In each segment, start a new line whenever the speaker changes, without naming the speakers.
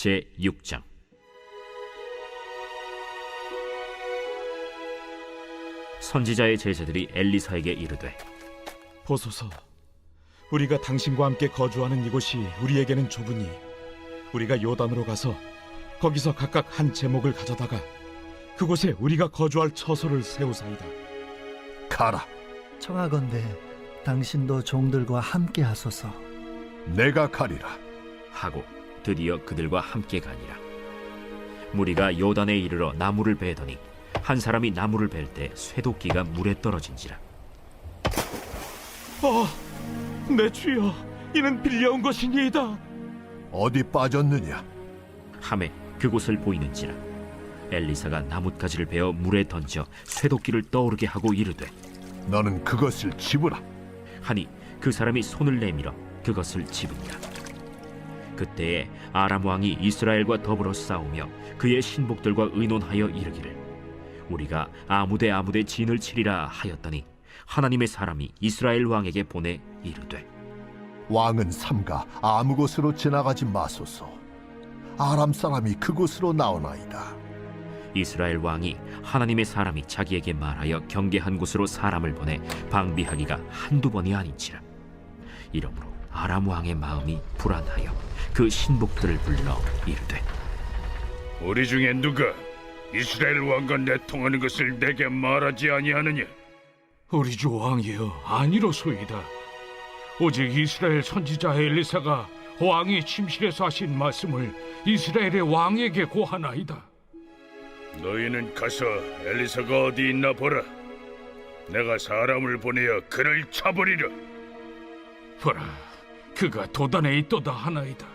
제6장. 선지자의 제자들이 엘리사에게 이르되,
보소서, 우리가 당신과 함께 거주하는 이곳이 우리에게는 좁으니 우리가 요단으로 가서 거기서 각각 한 제목을 가져다가 그곳에 우리가 거주할 처소를 세우사이다.
가라.
청하건대 당신도 종들과 함께 하소서.
내가 가리라.
하고 드디어 그들과 함께 가니라. 무리가 요단에 이르러 나무를 베더니 한 사람이 나무를 벨 때 쇠도끼가 물에 떨어진지라.
내 주여, 이는 빌려온 것이니이다.
어디 빠졌느냐?
함에 그곳을 보이는지라. 엘리사가 나뭇가지를 베어 물에 던져 쇠도끼를 떠오르게 하고 이르되,
너는 그것을 집으라.
하니 그 사람이 손을 내밀어 그것을 집으니라. 그때에 아람 왕이 이스라엘과 더불어 싸우며 그의 신복들과 의논하여 이르기를, 우리가 아무데 진을 치리라 하였더니 하나님의 사람이 이스라엘 왕에게 보내 이르되,
왕은 삼가 아무 곳으로 지나가지 마소서. 아람 사람이 그곳으로 나오나이다.
이스라엘 왕이 하나님의 사람이 자기에게 말하여 경계한 곳으로 사람을 보내 방비하기가 한두 번이 아닌지라. 이러므로 아람 왕의 마음이 불안하여 그 신복들을 불러 이르되,
우리 중에 누가 이스라엘 왕과 내통하는 것을 내게 말하지 아니하느냐?
우리 주 왕이여, 아니로소이다. 오직 이스라엘 선지자 엘리사가 왕이 침실에서 하신 말씀을 이스라엘의 왕에게 고하나이다.
너희는 가서 엘리사가 어디 있나 보라. 내가 사람을 보내어 그를 쳐버리라.
보라, 그가 도단에 있도다 하나이다.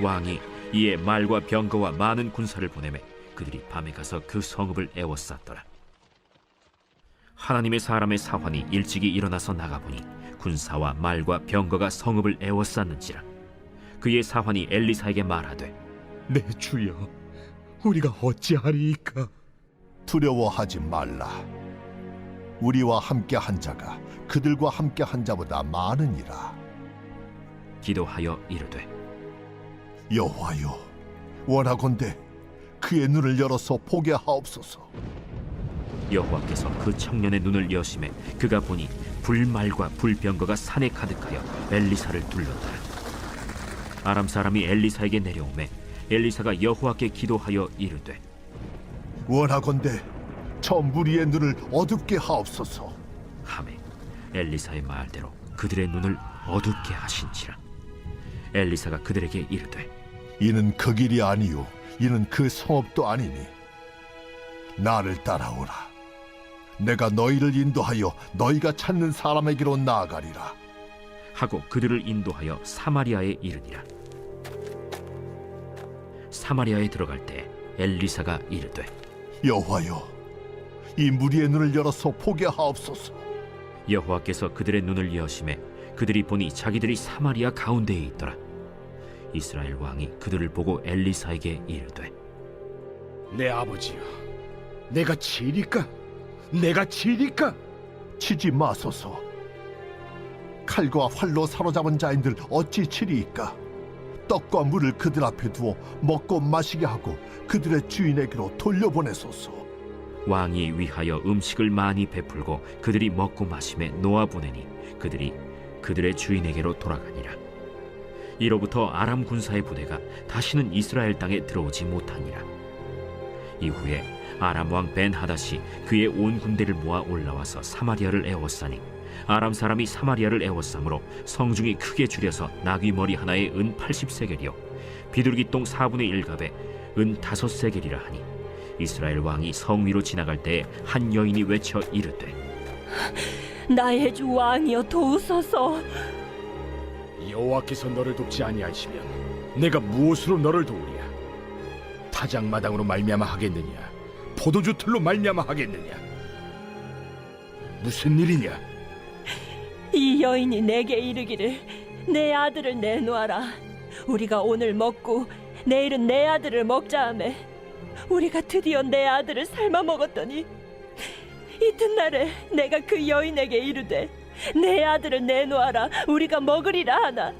왕이 이에 말과 병거와 많은 군사를 보내매 그들이 밤에 가서 그 성읍을 에워쌌더라. 하나님의 사람의 사환이 일찍이 일어나서 나가보니 군사와 말과 병거가 성읍을 에워쌌는지라. 그의 사환이 엘리사에게 말하되,
내 주여, 우리가 어찌하리이까?
두려워하지 말라. 우리와 함께 한 자가 그들과 함께 한 자보다 많으니라.
기도하여 이르되,
여호와여, 원하건대 그의 눈을 열어서 보게 하옵소서.
여호와께서 그 청년의 눈을 여심해 그가 보니 불말과 불병거가 산에 가득하여 엘리사를 둘렀더라. 아람 사람이 엘리사에게 내려오매 엘리사가 여호와께 기도하여 이르되,
원하건대 저 무리의 눈을 어둡게 하옵소서.
하매 엘리사의 말대로 그들의 눈을 어둡게 하신지라. 엘리사가 그들에게 이르되,
이는 그 길이 아니요 이는 그 성읍도 아니니 나를 따라오라. 내가 너희를 인도하여 너희가 찾는 사람에게로 나아가리라.
하고 그들을 인도하여 사마리아에 이르니라. 사마리아에 들어갈 때 엘리사가 이르되,
여호와여, 이 무리의 눈을 열어서 보게 하옵소서.
여호와께서 그들의 눈을 여심해 그들이 보니 자기들이 사마리아 가운데에 있더라. 이스라엘 왕이 그들을 보고 엘리사에게 이르되,
내 아버지여, 내가 치리까? 내가 치리까?
치지 마소서. 칼과 활로 사로잡은 자인들 어찌 치리이까? 떡과 물을 그들 앞에 두어 먹고 마시게 하고 그들의 주인에게로 돌려보내소서.
왕이 위하여 음식을 많이 베풀고 그들이 먹고 마심에 놓아보내니 그들이 그들의 주인에게로 돌아가니라. 이로부터 아람 군사의 부대가 다시는 이스라엘 땅에 들어오지 못하니라. 이후에 아람 왕 벤하닷이 그의 온 군대를 모아 올라와서 사마리아를 에워싸니 아람 사람이 사마리아를 에워싸므로 성중이 크게 줄여서 나귀 머리 하나에 은 80세겔이요 비둘기 똥 4분의 1갑에 은 5세겔이라 하니, 이스라엘 왕이 성 위로 지나갈 때에 한 여인이 외쳐 이르되,
나의 주 왕이여, 도우소서.
여호와께서 너를 돕지 아니하시면 내가 무엇으로 너를 도우랴? 타작마당으로 말미암아 하겠느냐? 포도주 틀로 말미암아 하겠느냐? 무슨 일이냐?
이 여인이 내게 이르기를, 내 아들을 내놓아라. 우리가 오늘 먹고 내일은 내 아들을 먹자 하매 우리가 드디어 내 아들을 삶아 먹었더니 이튿날에 내가 그 여인에게 이르되 내 아들을 내놓아라 우리가 먹으리라 하나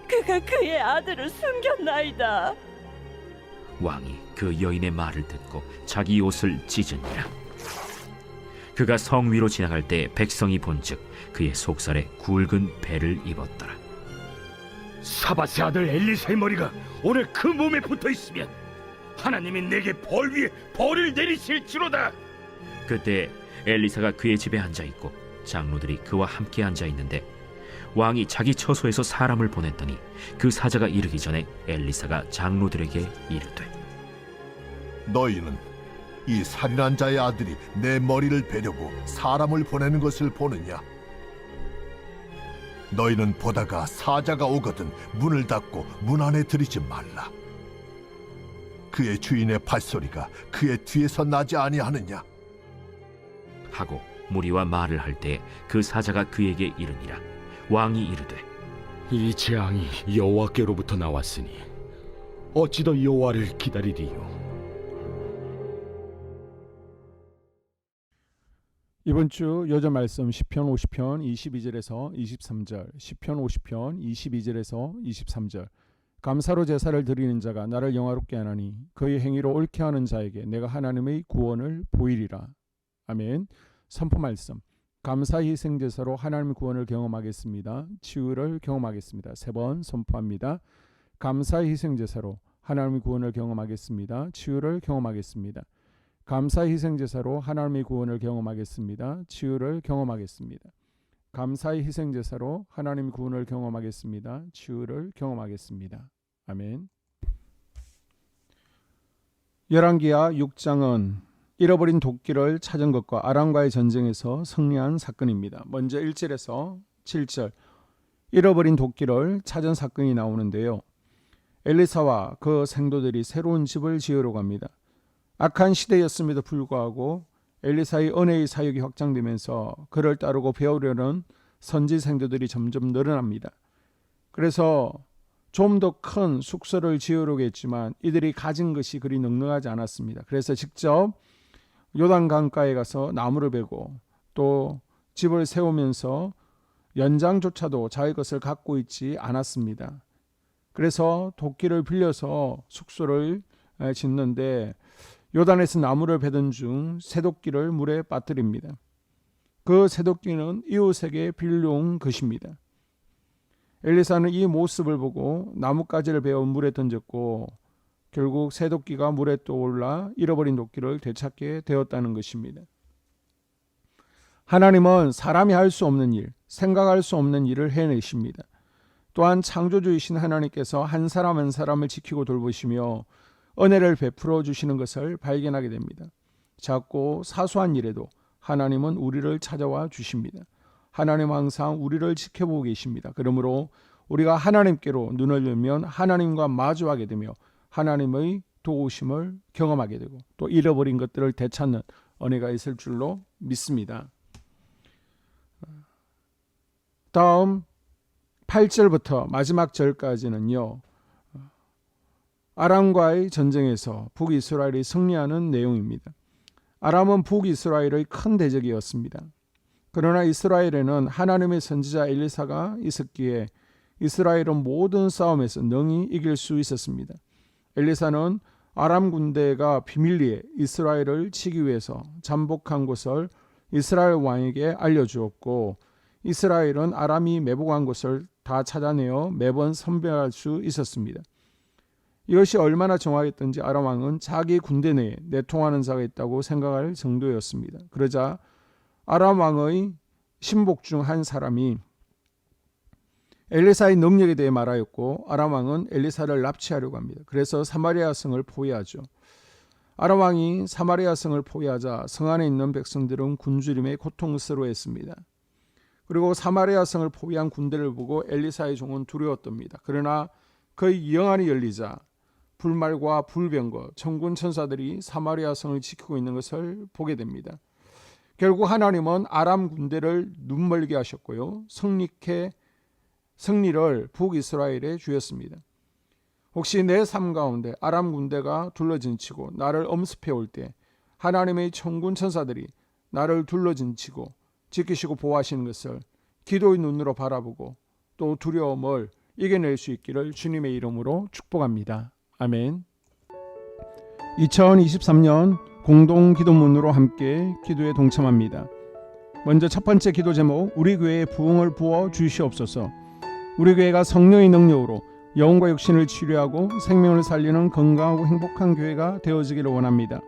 그가 그의 아들을 숨겼나이다.
왕이 그 여인의 말을 듣고 자기 옷을 찢으니라. 그가 성 위로 지나갈 때 백성이 본즉 그의 속살에 굵은 배를 입었더라.
사밧의 아들 엘리사의 머리가 오늘 그 몸에 붙어 있으면 하나님이 내게 벌 위에 벌을 내리실지로다.
그때 엘리사가 그의 집에 앉아 있고 장로들이 그와 함께 앉아 있는데 왕이 자기 처소에서 사람을 보냈더니 그 사자가 이르기 전에 엘리사가 장로들에게 이르되
너희는 이 살인한 자의 아들이 내 머리를 베려고 사람을 보내는 것을 보느냐? 너희는 보다가 사자가 오거든 문을 닫고 문 안에 들이지 말라. 그의 주인의 발소리가 그의 뒤에서 나지 아니하느냐?
하고 무리와 말을 할 때 그 사자가 그에게 이르니라. 왕이 이르되
이 재앙이 여호와께로부터 나왔으니 어찌 더 여호와를 기다리리요?
이번 주 요절 말씀 시편 50편 22절에서 23절, 시편 50편 22절에서 23절. 감사로 제사를 드리는 자가 나를 영화롭게 하나니 그의 행위로 옳게 하는 자에게 내가 하나님의 구원을 보이리라. 아멘. 선포 말씀. 감사 희생 제사로 하나님의 구원을 경험하겠습니다. 치유를 경험하겠습니다. 3번 선포합니다. 감사 희생 제사로 하나님의 구원을 경험하겠습니다. 치유를 경험하겠습니다. 감사 희생 제사로 하나님의 구원을 경험하겠습니다. 치유를 경험하겠습니다. 감사의 희생 제사로 하나님의 구원을 경험하겠습니다. 치유를 경험하겠습니다. 아멘. 열왕기하 6장은 잃어버린 도끼를 찾은 것과 아람과의 전쟁에서 승리한 사건입니다. 먼저 1절에서 7절 잃어버린 도끼를 찾은 사건이 나오는데요. 엘리사와 그 생도들이 새로운 집을 지으러 갑니다. 악한 시대였음에도 불구하고 엘리사의 은혜의 사역이 확장되면서 그를 따르고 배우려는 선지 생도들이 점점 늘어납니다. 그래서 좀 더 큰 숙소를 지으려고 했지만 이들이 가진 것이 그리 넉넉하지 않았습니다. 그래서 직접 요단 강가에 가서 나무를 베고 또 집을 세우면서 연장조차도 자기 것을 갖고 있지 않았습니다. 그래서 도끼를 빌려서 숙소를 짓는데 요단에서 나무를 베던 중 쇠도끼를 물에 빠뜨립니다. 그 쇠도끼는 이웃에게 빌려온 것입니다. 엘리사는 이 모습을 보고 나뭇가지를 베어 물에 던졌고 결국 쇠도끼가 물에 떠올라 잃어버린 도끼를 되찾게 되었다는 것입니다. 하나님은 사람이 할 수 없는 일, 생각할 수 없는 일을 해내십니다. 또한 창조주이신 하나님께서 한 사람 한 사람을 지키고 돌보시며 은혜를 베풀어 주시는 것을 발견하게 됩니다. 작고 사소한 일에도 하나님은 우리를 찾아와 주십니다. 하나님은 항상 우리를 지켜보고 계십니다. 그러므로 우리가 하나님께로 눈을 열면 하나님과 마주하게 되며 하나님의 도우심을 경험하게 되고 또 잃어버린 것들을 되찾는 은혜가 있을 줄로 믿습니다. 다음 8절부터 마지막 절까지는요. 아람과의 전쟁에서 북이스라엘이 승리하는 내용입니다. 아람은 북이스라엘의 큰 대적이었습니다. 그러나 이스라엘에는 하나님의 선지자 엘리사가 있었기에 이스라엘은 모든 싸움에서 능히 이길 수 있었습니다. 엘리사는 아람 군대가 비밀리에 이스라엘을 치기 위해서 잠복한 곳을 이스라엘 왕에게 알려주었고 이스라엘은 아람이 매복한 곳을 다 찾아내어 매번 선별할 수 있었습니다. 이것이 얼마나 정확했던지 아람 왕은 자기 군대 내에 내통하는 자가 있다고 생각할 정도였습니다. 그러자 아람 왕의 신복 중 한 사람이 엘리사의 능력에 대해 말하였고 아람 왕은 엘리사를 납치하려고 합니다. 그래서 사마리아 성을 포위하죠. 아람 왕이 사마리아 성을 포위하자 성 안에 있는 백성들은 굶주림에 고통스러워했습니다. 그리고 사마리아 성을 포위한 군대를 보고 엘리사의 종은 두려웠답니다. 그러나 그의 영안이 열리자 불말과 불병거 천군 천사들이 사마리아 성을 지키고 있는 것을 보게 됩니다. 결국 하나님은 아람 군대를 눈멀게 하셨고요. 승리를 북이스라엘에 주었습니다. 혹시 내 삶 가운데 아람 군대가 둘러진치고 나를 엄습해 올 때 하나님의 천군 천사들이 나를 둘러진치고 지키시고 보호하시는 것을 기도의 눈으로 바라보고 또 두려움을 이겨낼 수 있기를 주님의 이름으로 축복합니다. 아멘. 2023년 공동 기도문으로 함께 기도에 동참합니다. 먼저 첫 번째 기도 제목, 우리 교회에 부흥을 부어 주시옵소서. 우리 교회가 성령의 능력으로 영혼과 육신을 치료하고 생명을 살리는 건강하고 행복한 교회가 되어지기를 원합니다.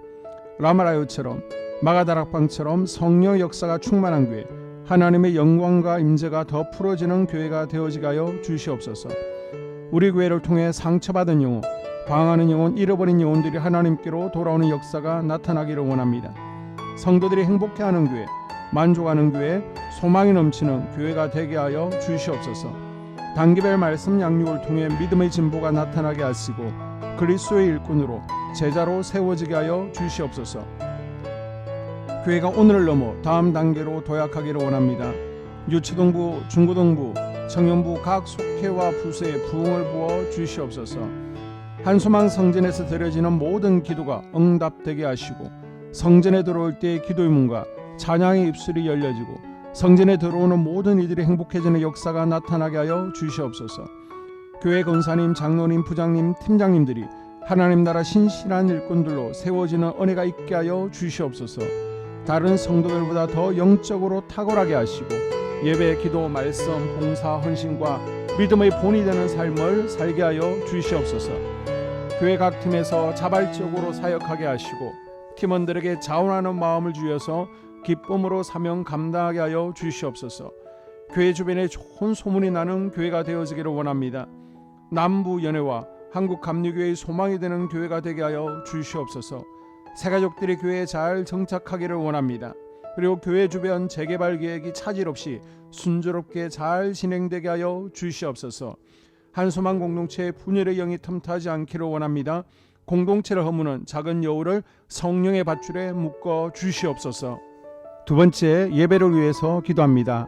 라마라요처럼 마가다락방처럼 성령의 역사가 충만한 교회, 하나님의 영광과 임재가 더 풀어지는 교회가 되어지게 하여 주시옵소서. 우리 교회를 통해 상처받은 영혼, 방황하는 영혼, 잃어버린 영혼들이 하나님께로 돌아오는 역사가 나타나기를 원합니다. 성도들이 행복해하는 교회, 만족하는 교회, 소망이 넘치는 교회가 되게 하여 주시옵소서. 단기별 말씀 양육을 통해 믿음의 진보가 나타나게 하시고 그리스도의 일꾼으로 제자로 세워지게 하여 주시옵소서. 교회가 오늘을 넘어 다음 단계로 도약하기를 원합니다. 유치동부, 중고등부, 청년부 각 속회와 부서에 부흥을 부어 주시옵소서. 한소망 성전에서 드려지는 모든 기도가 응답되게 하시고 성전에 들어올 때의 기도의 문과 찬양의 입술이 열려지고 성전에 들어오는 모든 이들이 행복해지는 역사가 나타나게 하여 주시옵소서. 교회 권사님, 장로님, 부장님, 팀장님들이 하나님 나라 신실한 일꾼들로 세워지는 은혜가 있게 하여 주시옵소서. 다른 성도들보다 더 영적으로 탁월하게 하시고 예배, 기도, 말씀, 봉사, 헌신과 믿음의 본이 되는 삶을 살게 하여 주시옵소서. 교회 각 팀에서 자발적으로 사역하게 하시고 팀원들에게 자원하는 마음을 주셔서 기쁨으로 사명 감당하게 하여 주시옵소서. 교회 주변에 좋은 소문이 나는 교회가 되어지기를 원합니다. 남부 연회와 한국 감리교회의 소망이 되는 교회가 되게 하여 주시옵소서. 새가족들이 교회에 잘 정착하기를 원합니다. 그리고 교회 주변 재개발 계획이 차질 없이 순조롭게 잘 진행되게 하여 주시옵소서. 한소망 공동체의 분열의 영이 틈타지 않기를 원합니다. 공동체를 허무는 작은 여우를 성령의 밧줄에 묶어 주시옵소서. 두 번째, 예배를 위해서 기도합니다.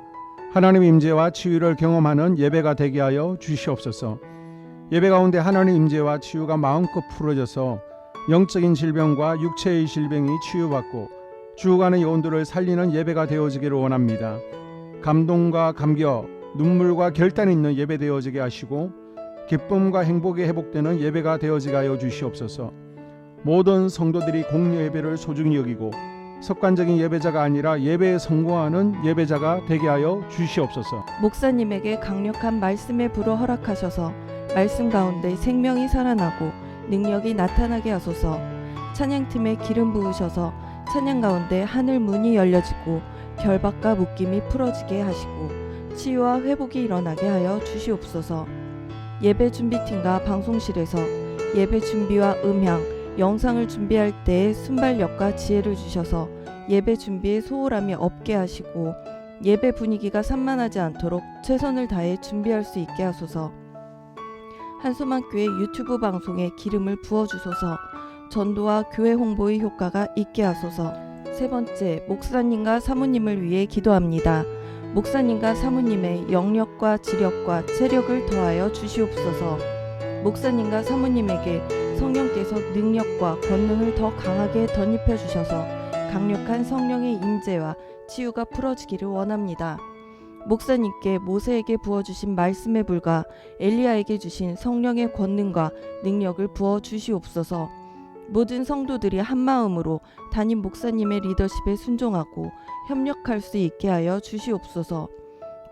하나님의 임재와 치유를 경험하는 예배가 되게 하여 주시옵소서. 예배 가운데 하나님의 임재와 치유가 마음껏 풀어져서 영적인 질병과 육체의 질병이 치유받고 죽어가는 영혼들을 살리는 예배가 되어지기를 원합니다. 감동과 감격, 눈물과 결단이 있는 예배 되어지게 하시고 기쁨과 행복이 회복되는 예배가 되어지게 하여 주시옵소서. 모든 성도들이 공여 예배를 소중히 여기고 습관적인 예배자가 아니라 예배에 성공하는 예배자가 되게 하여 주시옵소서.
목사님에게 강력한 말씀의 불을 허락하셔서 말씀 가운데 생명이 살아나고 능력이 나타나게 하소서. 찬양팀에 기름 부으셔서 찬양 가운데 하늘 문이 열려지고 결박과 묶임이 풀어지게 하시고 치유와 회복이 일어나게 하여 주시옵소서. 예배 준비팀과 방송실에서 예배 준비와 음향, 영상을 준비할 때의 순발력과 지혜를 주셔서 예배 준비에 소홀함이 없게 하시고 예배 분위기가 산만하지 않도록 최선을 다해 준비할 수 있게 하소서. 한소망교회 유튜브 방송에 기름을 부어주소서. 전도와 교회 홍보의 효과가 있게 하소서. 세 번째, 목사님과 사모님을 위해 기도합니다. 목사님과 사모님의 영력과 지력과 체력을 더하여 주시옵소서. 목사님과 사모님에게 성령께서 능력과 권능을 더 강하게 덧입혀 주셔서 강력한 성령의 임재와 치유가 풀어지기를 원합니다. 목사님께 모세에게 부어주신 말씀의 불과 엘리야에게 주신 성령의 권능과 능력을 부어 주시옵소서. 모든 성도들이 한마음으로 담임 목사님의 리더십에 순종하고 협력할 수 있게 하여 주시옵소서.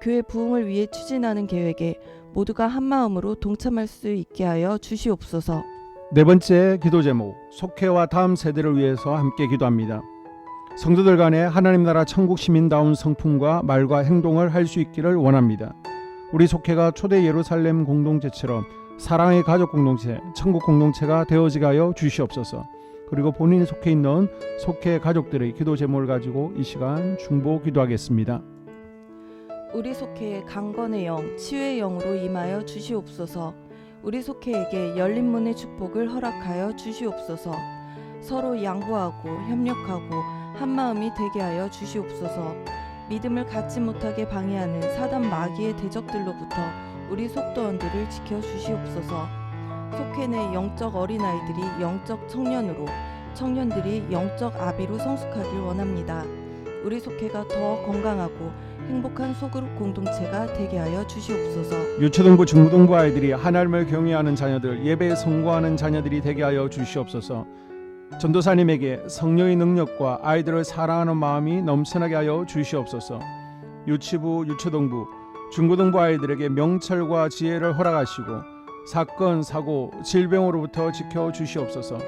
교회 부흥을 위해 추진하는 계획에 모두가 한마음으로 동참할 수 있게 하여 주시옵소서.
네 번째 기도 제목, 속회와 다음 세대를 위해서 함께 기도합니다. 성도들 간에 하나님 나라 천국 시민다운 성품과 말과 행동을 할 수 있기를 원합니다. 우리 속회가 초대 예루살렘 공동체처럼 사랑의 가족 공동체, 천국 공동체가 되어지게 하여 주시옵소서. 그리고 본인이 속해 있는 속회 가족들의 기도 제목을 가지고 이 시간 중보 기도하겠습니다.
우리 속회에 강건의 영, 치유의 영으로 임하여 주시옵소서. 우리 속회에게 열린 문의 축복을 허락하여 주시옵소서. 서로 양보하고 협력하고 한마음이 되게 하여 주시옵소서. 믿음을 갖지 못하게 방해하는 사단 마귀의 대적들로부터 우리 속도원들을 지켜 주시옵소서. 속회 내 영적 어린아이들이 영적 청년으로, 청년들이 영적 아비로 성숙하길 원합니다. 우리 속회가 더 건강하고 행복한 소그룹 공동체가 되게 하여 주시옵소서.
유초등부, 중고등부 아이들이 하나님을 경외하는 자녀들, 예배에 성공하는 자녀들이 되게 하여 주시옵소서. 전도사님에게 성령의 능력과 아이들을 사랑하는 마음이 넘쳐나게 하여 주시옵소서. 유치부, 유초등부, 중고등부 아이들에게 명철과 지혜를 허락하시고 사건, 사고, 질병으로부터 지켜 주시옵소서.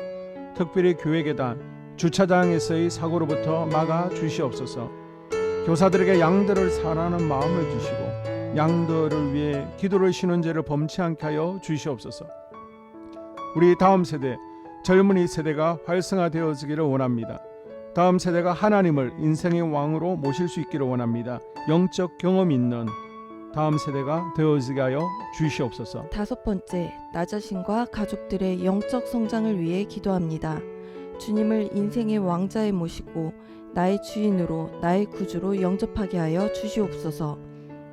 특별히 교회계단, 주차장에서의 사고로부터 막아 주시옵소서. 교사들에게 양들을 사랑하는 마음을 주시고 양들을 위해 기도를 쉬는 죄를 범치 않게 하여 주시옵소서. 우리 다음 세대, 젊은이 세대가 활성화되어지기를 원합니다. 다음 세대가 하나님을 인생의 왕으로 모실 수 있기를 원합니다. 영적 경험 있는 다음 세대가 되어지게 하여 주시옵소서.
5번째, 나 자신과 가족들의 영적 성장을 위해 기도합니다. 주님을 인생의 왕자에 모시고 나의 주인으로 나의 구주로 영접하게 하여 주시옵소서.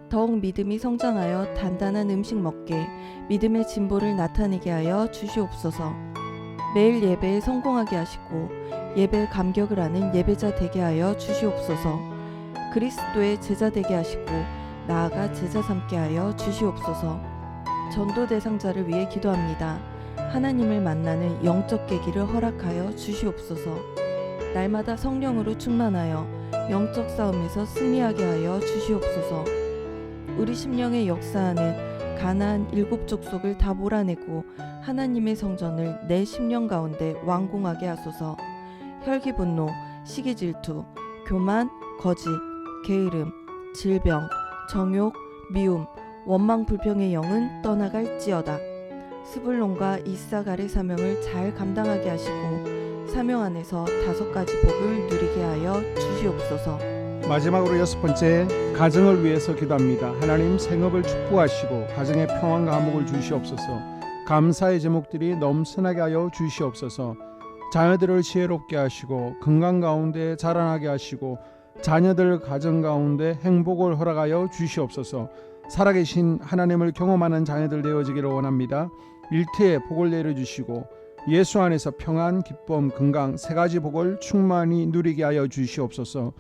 더욱 믿음이 성장하여 단단한 음식 먹게 믿음의 진보를 나타내게 하여 주시옵소서. 매일 예배에 성공하게 하시고 예배 감격을 하는 예배자 되게 하여 주시옵소서. 그리스도의 제자 되게 하시고 나아가 제자 삼게 하여 주시옵소서. 전도 대상자를 위해 기도합니다. 하나님을 만나는 영적 계기를 허락하여 주시옵소서. 날마다 성령으로 충만하여 영적 싸움에서 승리하게 하여 주시옵소서. 우리 심령에 역사하는 가나안 7 족속을 다 몰아내고 하나님의 성전을 내 심령 가운데 완공하게 하소서. 혈기 분노, 시기 질투, 교만, 거짓, 게으름, 질병, 정욕, 미움, 원망 불평의 영은 떠나갈지어다. 스불론과 이사갈의 사명을 잘 감당하게 하시고 사명 안에서 5가지 복을 누리게 하여 주시옵소서.
마지막으로 6번째, 가정을 위해서 기도합니다. 하나님 생업을 축복하시고 가정에 평안과 화목을 주시옵소서. 감사의 제목들이 넘쳐나게 하여 주시옵소서. 자녀들을 지혜롭게 하시고 건강 가운데 자라나게 하시고 자녀들 가정 가운데 행복을 허락하여 주시옵소서. 살아계신 하나님을 경험하는 자녀들 되어지기를 원합니다. 일터에 복을 내려주시고 예수 안에서 평안, 기쁨, 건강 3가지 복을 충만히 누리게 하여 주시옵소서.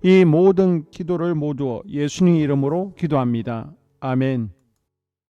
이 모든 기도를 모두 예수님 이름으로 기도합니다. 아멘.